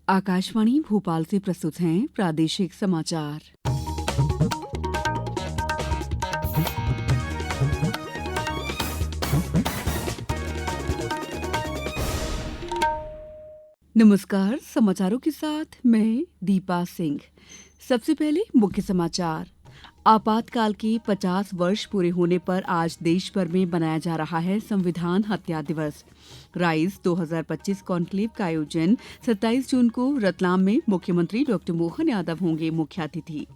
आकाशवाणी भोपाल से प्रस्तुत हैं प्रादेशिक समाचार। नमस्कार, समाचारों के साथ मैं दीपा सिंह। सबसे पहले मुख्य समाचार। आपातकाल के 50 वर्ष पूरे होने पर आज देश भर में मनाया जा रहा है संविधान हत्या दिवस। राइज 2025 कॉन्क्लेव का आयोजन 27 जून को रतलाम में मुख्यमंत्री डॉ मोहन यादव होंगे मुख्य अतिथि।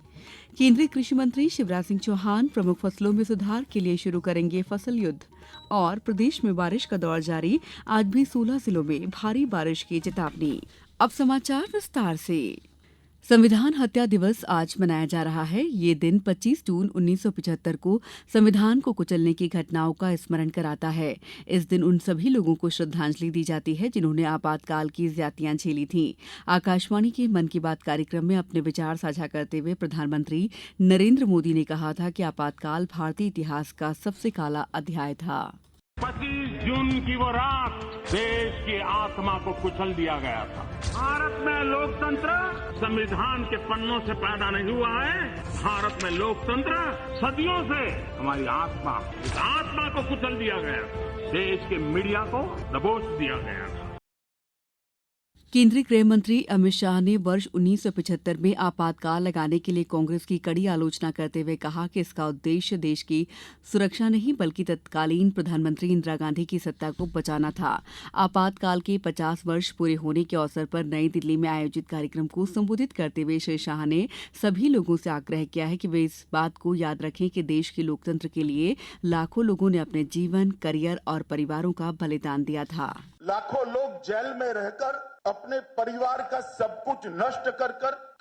केंद्रीय कृषि मंत्री शिवराज सिंह चौहान प्रमुख फसलों में सुधार के लिए शुरू करेंगे फसल युद्ध। और प्रदेश में बारिश का दौर जारी, आज भी 16 जिलों में भारी बारिश की चेतावनी। अब समाचार विस्तार से। संविधान हत्या दिवस आज मनाया जा रहा है। ये दिन 25 जून 1975 को संविधान को कुचलने की घटनाओं का स्मरण कराता है। इस दिन उन सभी लोगों को श्रद्धांजलि दी जाती है जिन्होंने आपातकाल की ज्यादतियां झेली थीं। आकाशवाणी के मन की बात कार्यक्रम में अपने विचार साझा करते हुए प्रधानमंत्री नरेंद्र मोदी ने कहा था कि आपातकाल भारतीय इतिहास का सबसे काला अध्याय था। 25 जून की वो रात देश की आत्मा को कुचल दिया गया था। भारत में लोकतंत्र संविधान के पन्नों से पैदा नहीं हुआ है। भारत में लोकतंत्र सदियों से हमारी आत्मा, इस आत्मा को कुचल दिया गया था। देश के मीडिया को दबोच दिया गया था। केंद्रीय गृह मंत्री अमित शाह ने वर्ष 1975 में आपातकाल लगाने के लिए कांग्रेस की कड़ी आलोचना करते हुए कहा कि इसका उद्देश्य देश की सुरक्षा नहीं बल्कि तत्कालीन प्रधानमंत्री इंदिरा गांधी की सत्ता को बचाना था। आपातकाल के 50 वर्ष पूरे होने के अवसर पर नई दिल्ली में आयोजित कार्यक्रम को संबोधित करते हुए श्री शाह ने सभी लोगों से आग्रह किया है कि वे इस बात को याद रखें कि देश के लोकतंत्र के लिए लाखों लोगों ने अपने जीवन, करियर और परिवारों का बलिदान दिया था। लाखों लोग जेल में रहकर अपने परिवार का सब कुछ नष्ट कर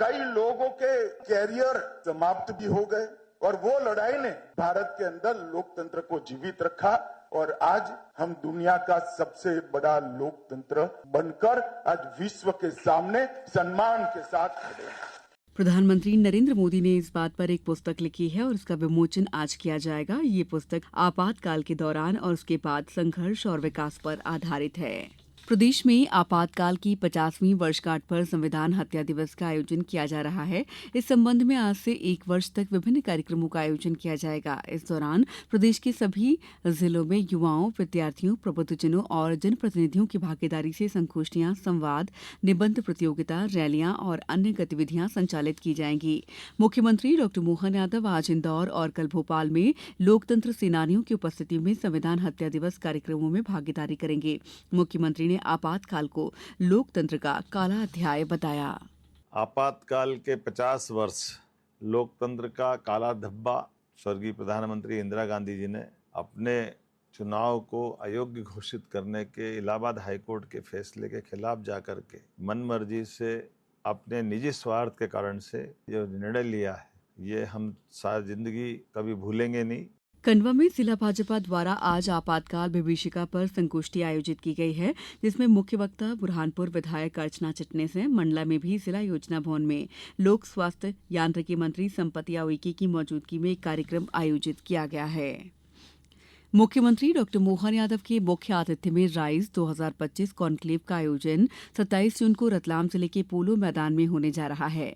कई लोगों के कैरियर समाप्त भी हो गए और वो लड़ाई ने भारत के अंदर लोकतंत्र को जीवित रखा और आज हम दुनिया का सबसे बड़ा लोकतंत्र बनकर आज विश्व के सामने सम्मान के साथ खड़े हैं। प्रधानमंत्री नरेंद्र मोदी ने इस बात पर एक पुस्तक लिखी है और इसका विमोचन आज किया जाएगा। ये पुस्तक आपातकाल के दौरान और उसके बाद संघर्ष और विकास पर आधारित है। प्रदेश में आपातकाल की 50वीं वर्षगांठ पर संविधान हत्या दिवस का आयोजन किया जा रहा है। इस संबंध में आज से 1 वर्ष तक विभिन्न कार्यक्रमों का आयोजन किया जाएगा। इस दौरान प्रदेश के सभी जिलों में युवाओं, विद्यार्थियों, प्रबुद्धजनों और जनप्रतिनिधियों की भागीदारी से संगोष्ठियां, संवाद, निबंध प्रतियोगिता, रैलियां और अन्य गतिविधियां संचालित की जाएंगी। मुख्यमंत्री डॉ मोहन यादव आज इंदौर और कल भोपाल में लोकतंत्र सेनानियों की उपस्थिति में संविधान हत्या दिवस कार्यक्रमों में भागीदारी करेंगे। मुख्यमंत्री ने आपातकाल को लोकतंत्र का काला अध्याय बताया। आपातकाल के 50 वर्ष लोकतंत्र का काला धब्बा स्वर्गीय प्रधानमंत्री इंदिरा गांधी जी ने अपने चुनाव को अयोग्य घोषित करने के इलाहाबाद हाईकोर्ट के फैसले के खिलाफ जाकर के मनमर्जी से अपने निजी स्वार्थ के कारण से जो निर्णय लिया है, ये हम सारी जिंदगी कभी भूलेंगे नहीं। खंडवा में जिला भाजपा द्वारा आज आपातकाल विभीषिका पर संगोष्ठी आयोजित की गई है, जिसमें मुख्य वक्ता बुरहानपुर विधायक अर्चना चिटनेस हैं। मंडला में भी जिला योजना भवन में लोक स्वास्थ्य यांत्रिकी मंत्री संपतिया उइके की मौजूदगी में एक कार्यक्रम आयोजित किया गया है। मुख्यमंत्री डॉ मोहन यादव के मुख्य आतिथ्य में राइज 2025 कॉन्क्लेव का आयोजन 27 जून को रतलाम जिले के पोलो मैदान में होने जा रहा है।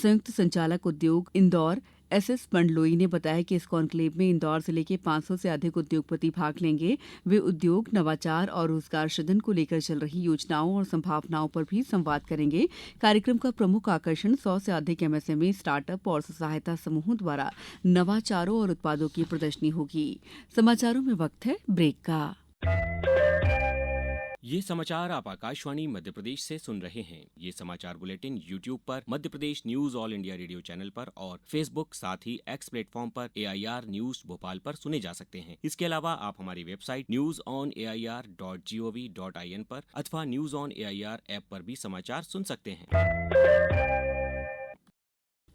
संयुक्त संचालक उद्योग इंदौर एसएस मंडलोई ने बताया कि इस कॉन्क्लेव में इंदौर जिले के 500 से अधिक उद्योगपति भाग लेंगे। वे उद्योग, नवाचार और रोजगार सृजन को लेकर चल रही योजनाओं और संभावनाओं पर भी संवाद करेंगे। कार्यक्रम का प्रमुख आकर्षण 100 से अधिक एमएसएमई, स्टार्टअप और स्वसहायता समूहों द्वारा नवाचारों और उत्पादों की प्रदर्शनी होगी। समाचारों में वक्त है ब्रेक का। ये समाचार आप आकाशवाणी मध्य प्रदेश से सुन रहे हैं। ये समाचार बुलेटिन YouTube पर Madhya Pradesh news All India Radio channel पर और Facebook साथ ही X प्लेटफॉर्म पर AIR न्यूज भोपाल पर सुने जा सकते हैं। इसके अलावा आप हमारी वेबसाइट newsonair.gov.in पर अथवा न्यूज ऑन AIR ऐप पर भी समाचार सुन सकते हैं।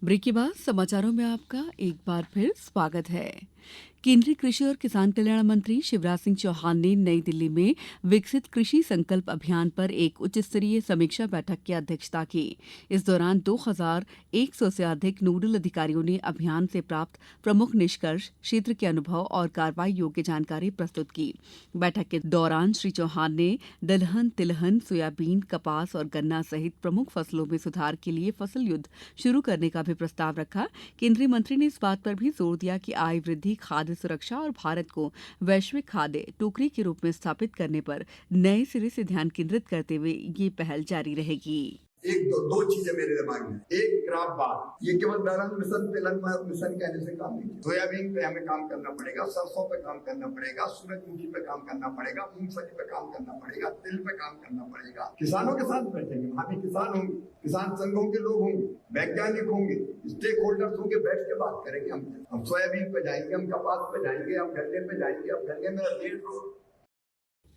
ब्रेक के बाद समाचारों में आपका एक बार फिर स्वागत है। केंद्रीय कृषि और किसान कल्याण मंत्री शिवराज सिंह चौहान ने नई दिल्ली में विकसित कृषि संकल्प अभियान पर एक उच्च स्तरीय समीक्षा बैठक की अध्यक्षता की। इस दौरान 2100 से अधिक नोडल अधिकारियों ने अभियान से प्राप्त प्रमुख निष्कर्ष, क्षेत्र के अनुभव और कार्रवाई योग्य जानकारी प्रस्तुत की। बैठक के दौरान श्री चौहान ने दलहन, तिलहन, सोयाबीन, कपास और गन्ना सहित प्रमुख फसलों में सुधार के लिए फसल युद्ध शुरू करने का भी प्रस्ताव रखा। केंद्रीय मंत्री ने इस बात पर भी जोर दिया कि आय वृद्धि, खाद्य सुरक्षा और भारत को वैश्विक खाद्य टोकरी के रूप में स्थापित करने पर नए सिरे से ध्यान केंद्रित करते हुए ये पहल जारी रहेगी। एक दो चीजें मेरे दिमाग में, एक क्रॉप बात, ये केवल दलहन मिशन, तिलहन मिशन कहने से काम नहीं। सोयाबीन पे हमें काम करना पड़ेगा, सरसों पे काम करना पड़ेगा, सूरजमुखी पे काम करना पड़ेगा, मूंगफली पे काम करना पड़ेगा, तिल पे काम करना पड़ेगा। किसानों के साथ बैठेंगे, वहां भी किसान होंगे, किसान संघों के लोग होंगे, वैज्ञानिक होंगे, स्टेक होल्डर्स होंगे, बैठ के बात करेंगे। हम सोयाबीन पे जाएंगे, हम कपास पे जाएंगे, हम गन्ने पे जाएंगे। अब गन्ने में 1.5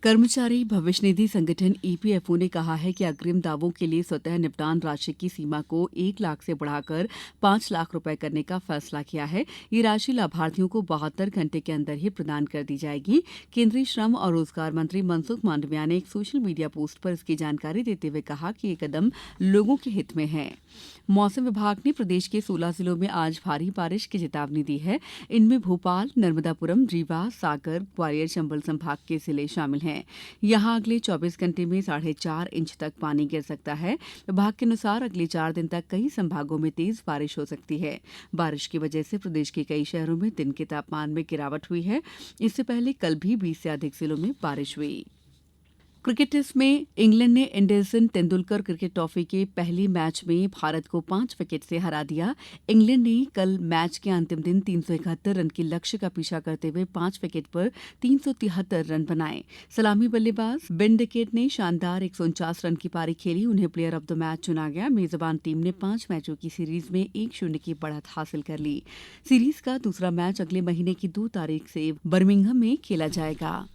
कर्मचारी भविष्य निधि संगठन ईपीएफओ ने कहा है कि अग्रिम दावों के लिए स्वतः निपटान राशि की सीमा को 1 लाख से बढ़ाकर 5 लाख रुपए करने का फैसला किया है। ये राशि लाभार्थियों को 72 घंटे के अंदर ही प्रदान कर दी जाएगी। केंद्रीय श्रम और रोजगार मंत्री मनसुख मांडविया ने एक सोशल मीडिया पोस्ट पर इसकी जानकारी देते हुए कहा कि ये कदम लोगों के हित में है। मौसम विभाग ने प्रदेश के 16 जिलों में आज भारी बारिश की चेतावनी दी है। इनमें भोपाल, नर्मदापुरम, रीवा, सागर, ग्वालियर, चंबल संभाग के जिले शामिल हैं। यहां अगले 24 घंटे में 4.5 इंच तक पानी गिर सकता है। विभाग के अनुसार अगले 4 दिन तक कई संभागों में तेज बारिश हो सकती है। बारिश की वजह से प्रदेश के कई शहरों में दिन के तापमान में गिरावट हुई है। इससे पहले कल भी 20 से अधिक जिलों में बारिश हुई। क्रिकेट टेस्ट में इंग्लैंड ने एंडरसन तेंदुलकर क्रिकेट ट्रॉफी के पहले मैच में भारत को 5 विकेट से हरा दिया। इंग्लैंड ने कल मैच के अंतिम दिन 371 रन के लक्ष्य का पीछा करते हुए 5 विकेट पर 373 रन बनाए। सलामी बल्लेबाज बेन डिकेट ने शानदार 149 रन की पारी खेली। उन्हें प्लेयर ऑफ द मैच चुना गया। मेजबान टीम ने 5 मैचों की सीरीज में 1-0 की बढ़त हासिल कर ली। सीरीज का दूसरा मैच अगले महीने की 2 तारीख से बर्मिंघम में खेला जाएगा।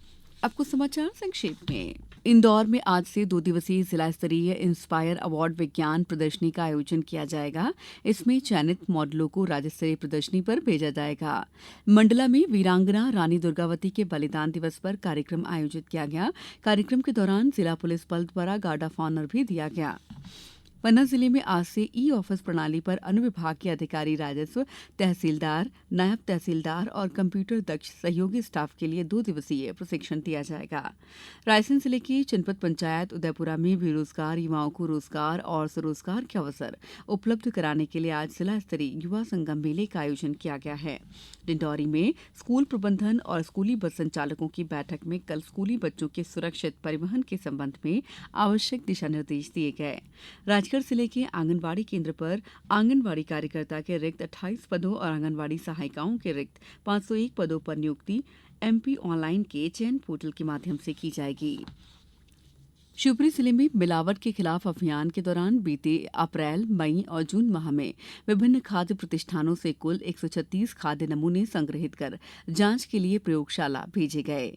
अब कुछ समाचार संक्षेप में। इंदौर में आज से 2 दिवसीय जिला स्तरीय इंस्पायर अवार्ड विज्ञान प्रदर्शनी का आयोजन किया जाएगा। इसमें चयनित मॉडलों को राज्य स्तरीय प्रदर्शनी पर भेजा जाएगा। मंडला में वीरांगना रानी दुर्गावती के बलिदान दिवस पर कार्यक्रम आयोजित किया गया। कार्यक्रम के दौरान जिला पुलिस बल द्वारा गार्ड ऑफ ऑनर भी दिया गया। पन्ना जिले में आज से ई ऑफिस प्रणाली पर अनुविभाग के अधिकारी, राजस्व, तहसीलदार, नायब तहसीलदार और कंप्यूटर दक्ष सहयोगी स्टाफ के लिए 2 दिवसीय प्रशिक्षण दिया जाएगा। रायसेन जिले की जनपद पंचायत उदयपुरा में बेरोजगार युवाओं को रोजगार और स्वरोजगार के अवसर उपलब्ध कराने के लिए आज जिला स्तरीय युवा संगम मेले का आयोजन किया गया है। डिंडौरी में स्कूल प्रबंधन और स्कूली बस संचालकों की बैठक में कल स्कूली बच्चों के सुरक्षित परिवहन के संबंध में आवश्यक दिशा निर्देश दिए गए। राजगढ़ जिले के आंगनवाड़ी केंद्र पर आंगनवाड़ी कार्यकर्ता के रिक्त 28 पदों और आंगनवाड़ी सहायिकाओं के रिक्त 501 पदों पर नियुक्ति एमपी ऑनलाइन के चयन पोर्टल के माध्यम से की जाएगी। शिवपुरी जिले में मिलावट के खिलाफ अभियान के दौरान बीते अप्रैल, मई और जून माह में विभिन्न खाद्य प्रतिष्ठानों से कुल 136 खाद्य नमूने संग्रहित कर जांच के लिए प्रयोगशाला भेजे गए।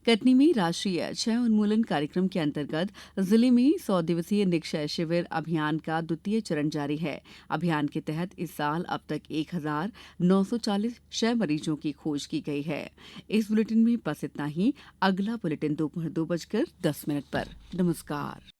कटनी में राष्ट्रीय क्षय उन्मूलन कार्यक्रम के अंतर्गत जिले में 100 दिवसीय निक्षय शिविर अभियान का 2य चरण जारी है। अभियान के तहत इस साल अब तक 1940 क्षय मरीजों की खोज की गई है। इस बुलेटिन में बस इतना ही। अगला बुलेटिन दोपहर 2:10 पर। नमस्कार।